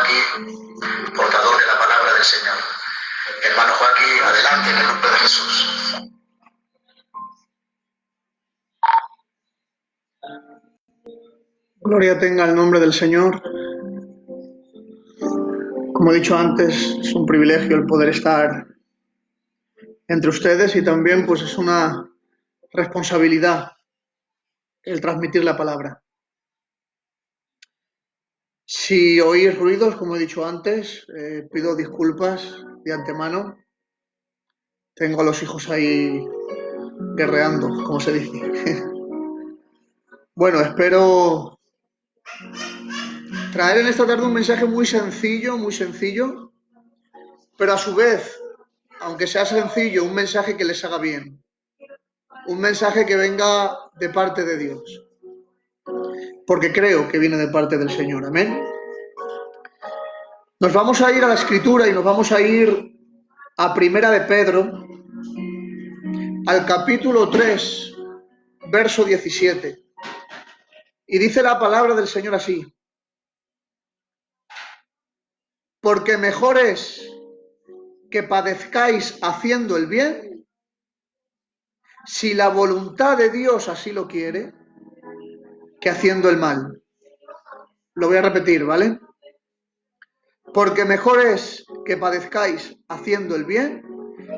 Joaquín, portador de la palabra del Señor. Hermano Joaquín, adelante en el nombre de Jesús. Gloria tenga el nombre del Señor. Como he dicho antes, es un privilegio el poder estar entre ustedes y también pues es una responsabilidad el transmitir la palabra. Si oís ruidos, como he dicho antes, pido disculpas de antemano. Tengo a los hijos ahí guerreando, como se dice. Bueno, espero traer en esta tarde un mensaje muy sencillo, pero a su vez, aunque sea sencillo, un mensaje que les haga bien. Un mensaje que venga de parte de Dios. Porque creo que viene de parte del Señor. Amén. Nos vamos a ir a la Escritura y nos vamos a ir a Primera de Pedro, al capítulo 3, verso 17. Y dice la palabra del Señor así: porque mejor es que padezcáis haciendo el bien, si la voluntad de Dios así lo quiere, que haciendo el mal. Lo voy a repetir, ¿vale? Porque mejor es que padezcáis haciendo el bien,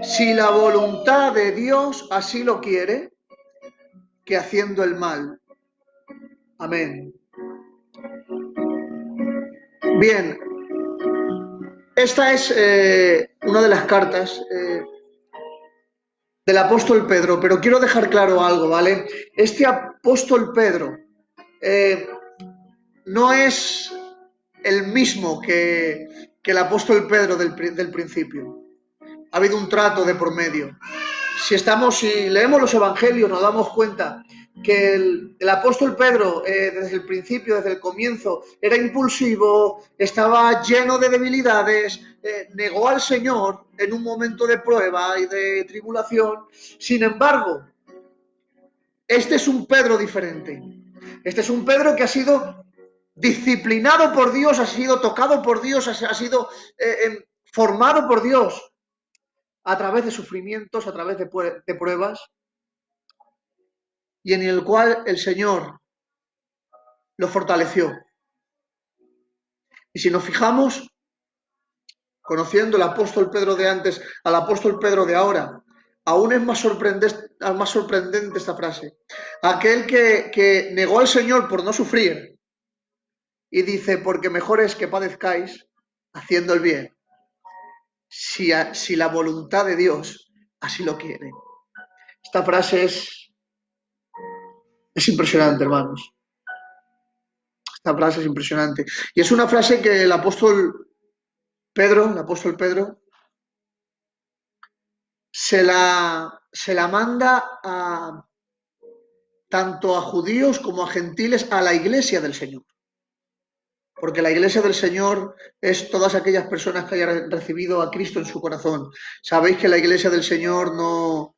si la voluntad de Dios así lo quiere, que haciendo el mal. Amén. Bien, esta es una de las cartas del apóstol Pedro, pero quiero dejar claro algo, ¿vale? Este apóstol Pedro no es el mismo que el apóstol Pedro del principio. Ha habido un trato de por medio. Si leemos los evangelios, nos damos cuenta que el apóstol Pedro, desde el principio, desde el comienzo, era impulsivo, estaba lleno de debilidades, negó al Señor en un momento de prueba y de tribulación. Sin embargo, este es un Pedro diferente. Este es un Pedro que ha sido disciplinado por Dios, ha sido tocado por Dios, ha sido formado por Dios a través de sufrimientos, a través de pruebas, y en el cual el Señor lo fortaleció. Y si nos fijamos, conociendo al apóstol Pedro de antes al apóstol Pedro de ahora, aún es más sorprendente esta frase. Aquel que negó al Señor por no sufrir y dice, porque mejor es que padezcáis haciendo el bien, si la voluntad de Dios así lo quiere. Esta frase es impresionante, hermanos. Esta frase es impresionante. Y es una frase que el apóstol Pedro, se la manda tanto a judíos como a gentiles, a la iglesia del Señor. Porque la iglesia del Señor es todas aquellas personas que hayan recibido a Cristo en su corazón. Sabéis que la iglesia del Señor no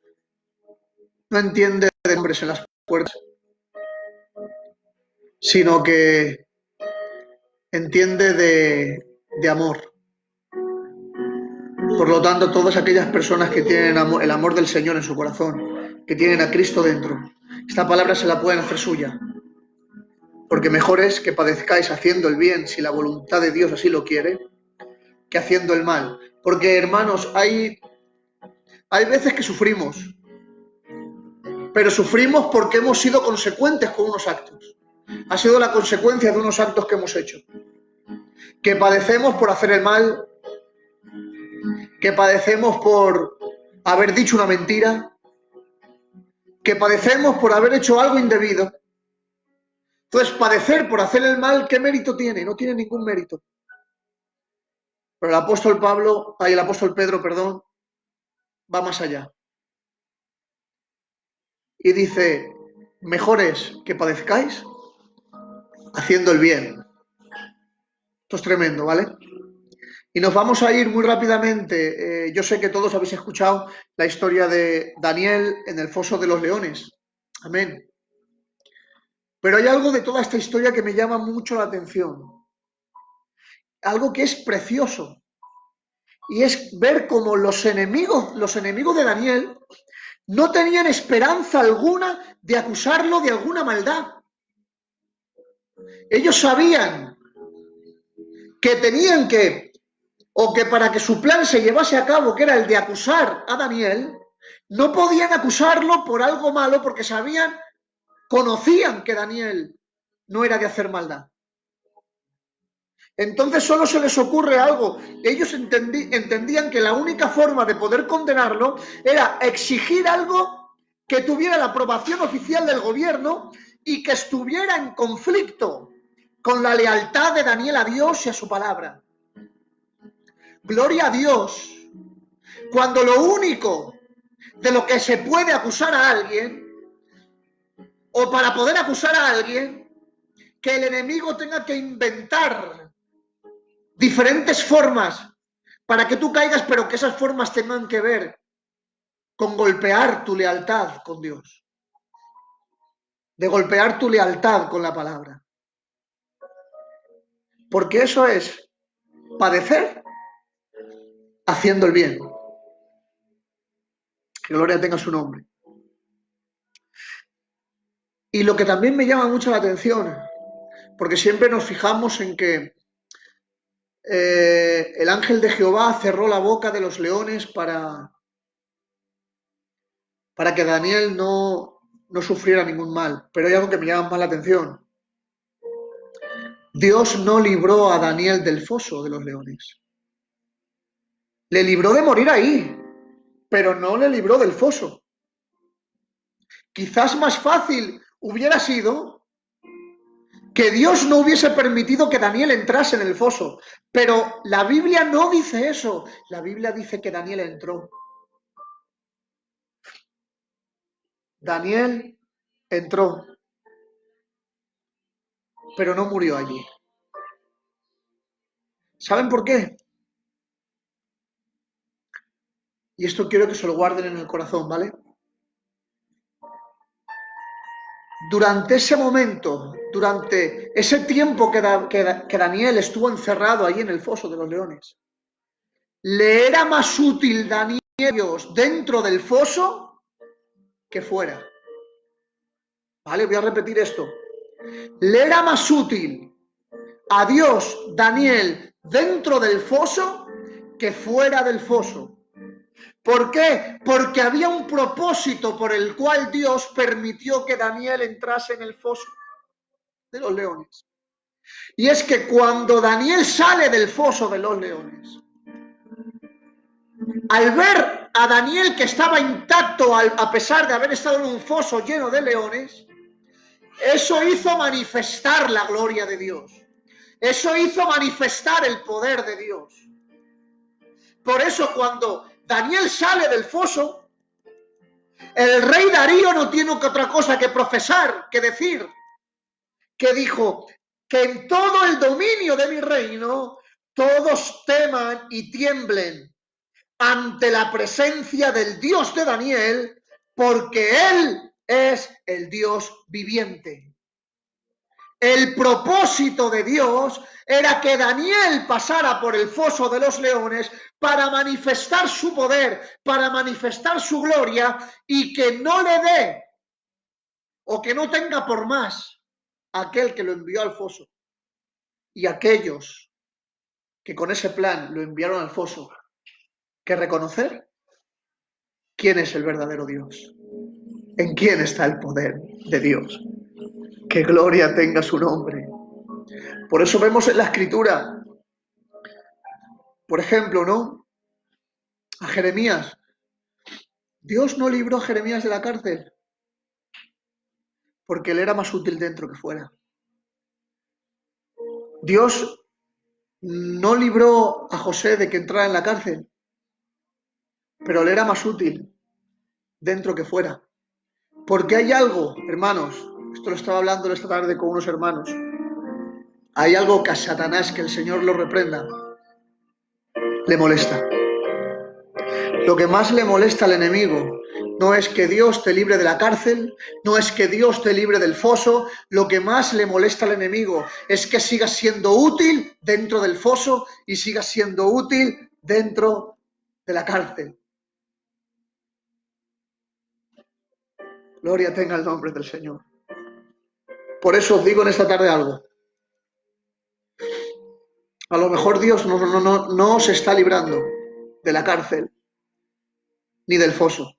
entiende de nombres en las puertas, sino que entiende de amor. Por lo tanto, todas aquellas personas que tienen el amor del Señor en su corazón, que tienen a Cristo dentro, esta palabra se la pueden hacer suya. Porque mejor es que padezcáis haciendo el bien, si la voluntad de Dios así lo quiere, que haciendo el mal. Porque, hermanos, hay veces que sufrimos, pero sufrimos porque hemos sido consecuentes con unos actos. Ha sido la consecuencia de unos actos que hemos hecho. Que padecemos por hacer el mal, que padecemos por haber dicho una mentira, que padecemos por haber hecho algo indebido. Entonces, padecer por hacer el mal, ¿qué mérito tiene? No tiene ningún mérito. Pero el apóstol Pedro, va más allá. Y dice, mejor es que padezcáis haciendo el bien. Esto es tremendo, ¿vale? Y nos vamos a ir muy rápidamente. Yo sé que todos habéis escuchado la historia de Daniel en el foso de los leones. Amén. Pero hay algo de toda esta historia que me llama mucho la atención. algo que es precioso. Y es ver cómo los enemigos de Daniel no tenían esperanza alguna de acusarlo de alguna maldad. Ellos sabían que tenían que, o que para que su plan se llevase a cabo, que era el de acusar a Daniel, no podían acusarlo por algo malo porque conocían que Daniel no era de hacer maldad. Entonces solo se les ocurre algo. Ellos entendían que la única forma de poder condenarlo era exigir algo que tuviera la aprobación oficial del gobierno y que estuviera en conflicto con la lealtad de Daniel a Dios y a su palabra. Gloria a Dios, cuando lo único de lo que se puede acusar a alguien, o para poder acusar a alguien, que el enemigo tenga que inventar diferentes formas para que tú caigas, pero que esas formas tengan que ver con golpear tu lealtad con Dios, de golpear tu lealtad con la palabra. Porque eso es padecer haciendo el bien. Que gloria tenga su nombre. Y lo que también me llama mucho la atención, porque siempre nos fijamos en que el ángel de Jehová cerró la boca de los leones para que Daniel no sufriera ningún mal. Pero hay algo que me llama más la atención. Dios no libró a Daniel del foso de los leones. Le libró de morir ahí, pero no le libró del foso. Quizás más fácil hubiera sido que Dios no hubiese permitido que Daniel entrase en el foso, pero la Biblia no dice eso. La Biblia dice que Daniel entró. Daniel entró, pero no murió allí. ¿Saben por qué? Y esto quiero que se lo guarden en el corazón, ¿vale? Durante ese momento, durante ese tiempo que Daniel estuvo encerrado allí en el foso de los leones, le era más útil Daniel a Dios dentro del foso que fuera. ¿Vale? Voy a repetir esto. Le era más útil a Dios Daniel dentro del foso que fuera del foso. ¿Por qué? Porque había un propósito por el cual Dios permitió que Daniel entrase en el foso de los leones. Y es que cuando Daniel sale del foso de los leones, al ver a Daniel que estaba intacto a pesar de haber estado en un foso lleno de leones, eso hizo manifestar la gloria de Dios. Eso hizo manifestar el poder de Dios. Por eso cuando Daniel sale del foso, el rey Darío no tiene otra cosa que profesar, que decir, que dijo que en todo el dominio de mi reino todos teman y tiemblen ante la presencia del Dios de Daniel, porque Él es el Dios viviente. El propósito de Dios era que Daniel pasara por el foso de los leones para manifestar su poder, para manifestar su gloria y que no le dé o que no tenga por más aquel que lo envió al foso y aquellos que con ese plan lo enviaron al foso, que reconocer quién es el verdadero Dios, en quién está el poder de Dios. Que gloria tenga su nombre. Por eso vemos en la Escritura, por ejemplo, ¿no? A Jeremías. Dios no libró a Jeremías de la cárcel porque él era más útil dentro que fuera. Dios no libró a José de que entrara en la cárcel, pero le era más útil dentro que fuera. Porque hay algo, hermanos, esto lo estaba hablando esta tarde con unos hermanos, hay algo que a Satanás, que el Señor lo reprenda, le molesta. Lo que más le molesta al enemigo No es que Dios te libre de la cárcel, no es que Dios te libre del foso. Lo que más le molesta al enemigo es que sigas siendo útil dentro del foso y sigas siendo útil dentro de la cárcel. Gloria tenga el nombre del Señor. Por eso os digo en esta tarde algo. A lo mejor Dios no os está librando de la cárcel ni del foso,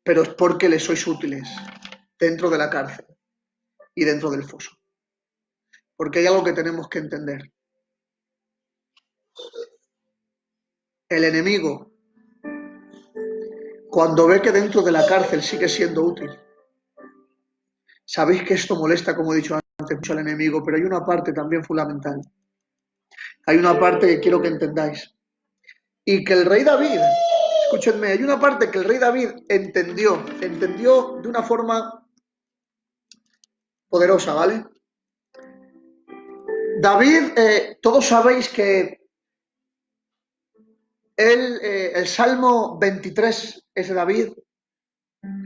pero es porque le sois útiles dentro de la cárcel y dentro del foso. Porque hay algo que tenemos que entender. El enemigo, cuando ve que dentro de la cárcel sigue siendo útil, sabéis que esto molesta, como he dicho antes, mucho al enemigo, pero hay una parte también fundamental. Hay una parte que quiero que entendáis. Y que el rey David, escúchenme, hay una parte que el rey David entendió de una forma poderosa, ¿vale? David, todos sabéis que el Salmo 23 es de David.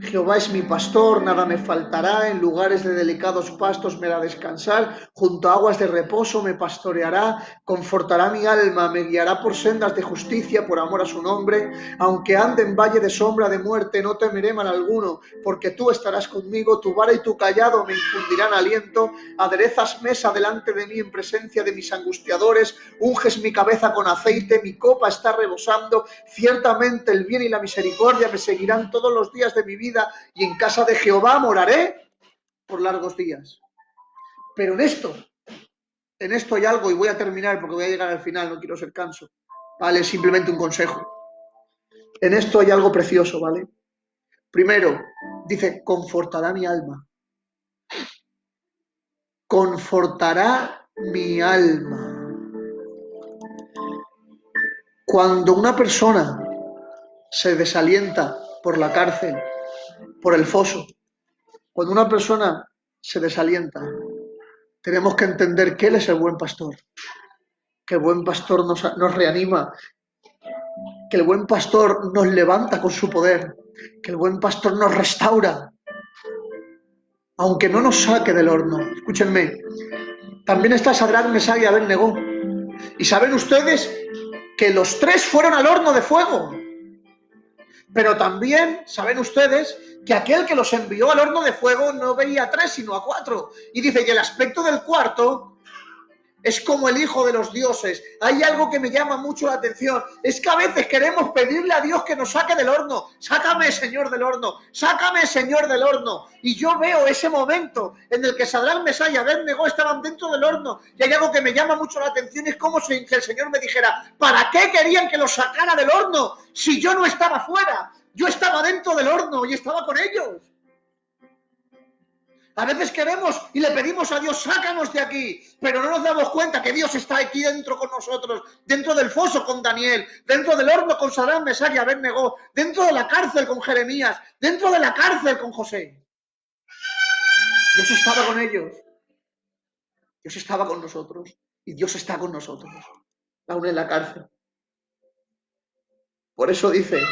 Jehová es mi pastor, nada me faltará, en lugares de delicados pastos me hará descansar, junto a aguas de reposo me pastoreará, confortará mi alma, me guiará por sendas de justicia por amor a su nombre, aunque ande en valle de sombra de muerte, no temeré mal alguno, porque tú estarás conmigo, tu vara y tu callado me infundirán aliento, aderezas mesa delante de mí en presencia de mis angustiadores, unges mi cabeza con aceite, mi copa está rebosando, ciertamente el bien y la misericordia me seguirán todos los días de mi vida y en casa de Jehová moraré por largos días. Pero en esto hay algo, y voy a terminar porque voy a llegar al final, no quiero ser canso, ¿vale? Simplemente un consejo. En esto hay algo precioso, ¿vale? Primero, dice, confortará mi alma. Confortará mi alma. Cuando una persona se desalienta por la cárcel, por el foso, cuando una persona se desalienta, tenemos que entender que Él es el buen pastor, que el buen pastor nos reanima, que el buen pastor nos levanta con su poder, que el buen pastor nos restaura, aunque no nos saque del horno. Escúchenme, también está Sadrach, Mesach y Abednego. Y saben ustedes que los tres fueron al horno de fuego. Pero también saben ustedes que aquel que los envió al horno de fuego no veía a tres, sino a cuatro. Y dice, y el aspecto del cuarto es como el hijo de los dioses. Hay algo que me llama mucho la atención. Es que a veces queremos pedirle a Dios que nos saque del horno. Sácame, Señor, del horno. Sácame, Señor, del horno. Y yo veo ese momento en el que Sadrach, Mesach y Abednego estaban dentro del horno. Y hay algo que me llama mucho la atención. Es como si el Señor me dijera, ¿para qué querían que los sacara del horno si yo no estaba fuera? Yo estaba dentro del horno y estaba con ellos. A veces queremos y le pedimos a Dios, sácanos de aquí, pero no nos damos cuenta que Dios está aquí dentro con nosotros, dentro del foso con Daniel, dentro del horno con Sadrach, Mesach y Abednego, dentro de la cárcel con Jeremías, dentro de la cárcel con José. Dios estaba con ellos, Dios estaba con nosotros y Dios está con nosotros, aún en la cárcel. Por eso dice,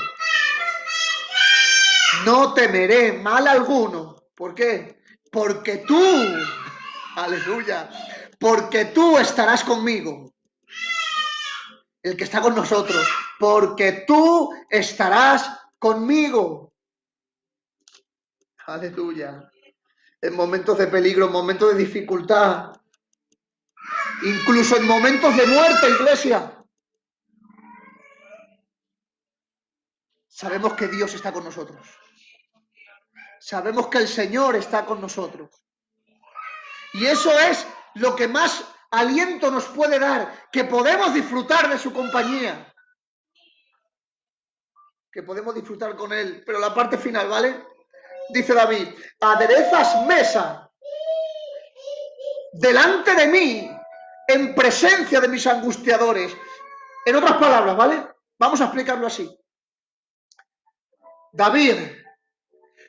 no temeré mal alguno. ¿Por qué? Porque tú, aleluya, porque tú estarás conmigo. El que está con nosotros, porque tú estarás conmigo. Aleluya. En momentos de peligro, en momentos de dificultad, incluso en momentos de muerte, iglesia. Sabemos que Dios está con nosotros. Sabemos que el Señor está con nosotros. Y eso es lo que más aliento nos puede dar, que podemos disfrutar de su compañía. Que podemos disfrutar con Él. Pero la parte final, ¿vale? Dice David, aderezas mesa delante de mí, en presencia de mis angustiadores. En otras palabras, ¿vale? Vamos a explicarlo así. David,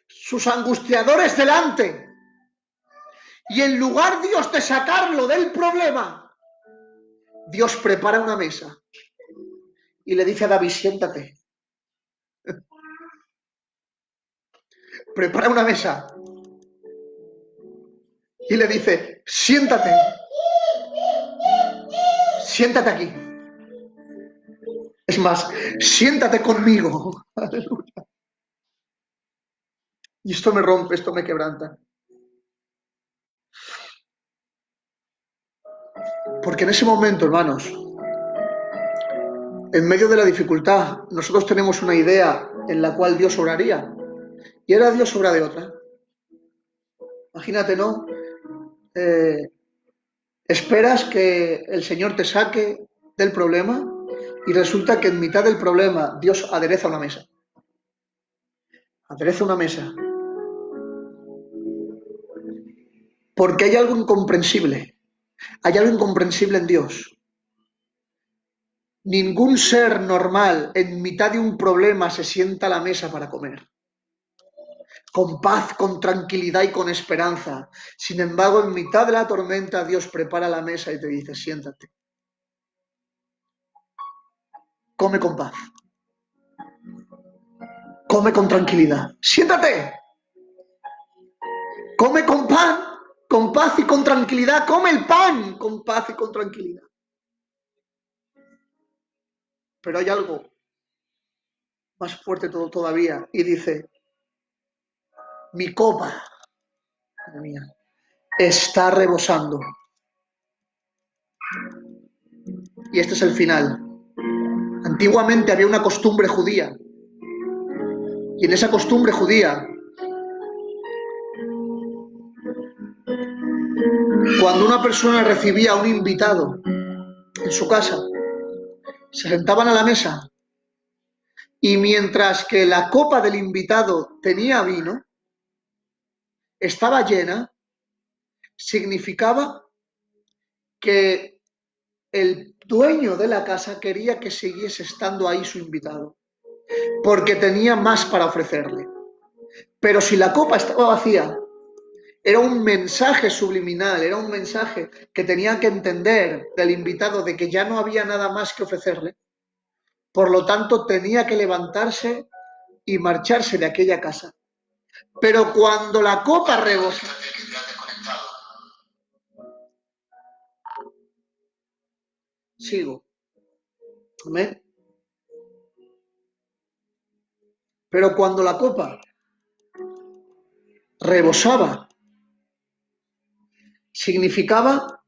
sus angustiadores delante, y en lugar Dios de sacarlo del problema, Dios prepara una mesa y le dice a David, siéntate. prepara una mesa y le dice, siéntate, siéntate aquí. Es más, siéntate conmigo. Aleluya. Y esto me rompe, esto me quebranta. Porque en ese momento, hermanos, en medio de la dificultad, nosotros tenemos una idea en la cual Dios obraría. Y ahora Dios obra de otra. Imagínate, ¿no? Esperas que el Señor te saque del problema y resulta que en mitad del problema Dios adereza una mesa. Adereza una mesa. Porque hay algo incomprensible. Hay algo incomprensible en Dios. Ningún ser normal en mitad de un problema se sienta a la mesa para comer. Con paz, con tranquilidad y con esperanza. Sin embargo, en mitad de la tormenta Dios prepara la mesa y te dice, siéntate. Come con paz. Come con tranquilidad. Siéntate. Come con pan, con paz y con tranquilidad. Come el pan con paz y con tranquilidad. Pero hay algo más fuerte todavía. Y dice, mi copa, madre mía, está rebosando. Y este es el final. Antiguamente había una costumbre judía. Y en esa costumbre judía, cuando una persona recibía a un invitado en su casa, se sentaban a la mesa y mientras que la copa del invitado tenía vino, estaba llena, significaba que el dueño de la casa quería que siguiese estando ahí su invitado, porque tenía más para ofrecerle. Pero si la copa estaba vacía, era un mensaje subliminal, era un mensaje que tenía que entender del invitado de que ya no había nada más que ofrecerle. Por lo tanto, tenía que levantarse y marcharse de aquella casa. Pero cuando la copa rebosa, sigo. ¿Amén? Pero cuando la copa rebosaba, significaba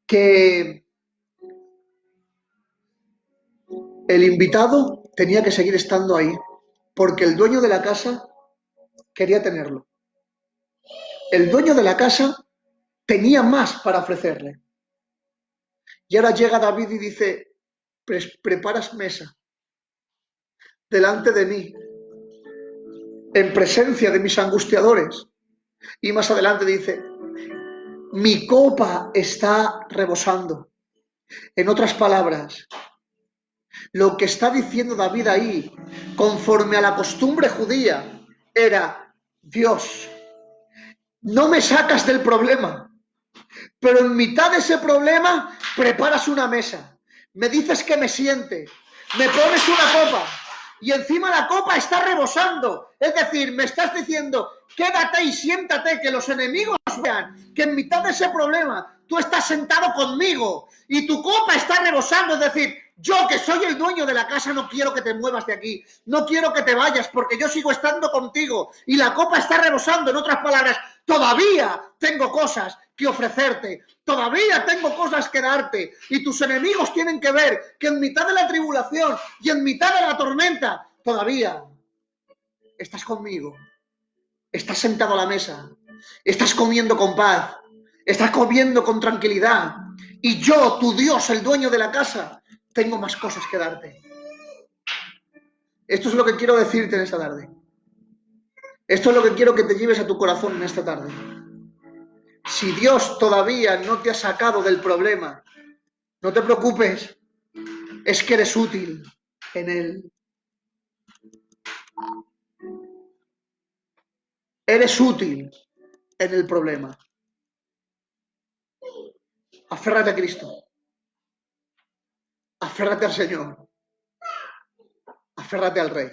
que el invitado tenía que seguir estando ahí, porque el dueño de la casa quería tenerlo. El dueño de la casa tenía más para ofrecerle. Y ahora llega David y dice, preparas mesa delante de mí, en presencia de mis angustiadores. Y más adelante dice, mi copa está rebosando. En otras palabras, lo que está diciendo David ahí, conforme a la costumbre judía, era, Dios, no me sacas del problema, pero en mitad de ese problema preparas una mesa, me dices que me siente, me pones una copa y encima la copa está rebosando, es decir, me estás diciendo, quédate y siéntate, que los enemigos vean que en mitad de ese problema tú estás sentado conmigo y tu copa está rebosando, es decir, yo que soy el dueño de la casa no quiero que te muevas de aquí, no quiero que te vayas porque yo sigo estando contigo y la copa está rebosando, en otras palabras, todavía tengo cosas que ofrecerte, todavía tengo cosas que darte y tus enemigos tienen que ver que en mitad de la tribulación y en mitad de la tormenta todavía estás conmigo, estás sentado a la mesa, estás comiendo con paz, estás comiendo con tranquilidad y yo, tu Dios, el dueño de la casa, tengo más cosas que darte. Esto es lo que quiero decirte en esta tarde. Esto es lo que quiero que te lleves a tu corazón en esta tarde. Si Dios todavía no te ha sacado del problema, no te preocupes, es que eres útil en Él. Eres útil en el problema. Aférrate a Cristo. Aférrate al Señor. Aférrate al Rey.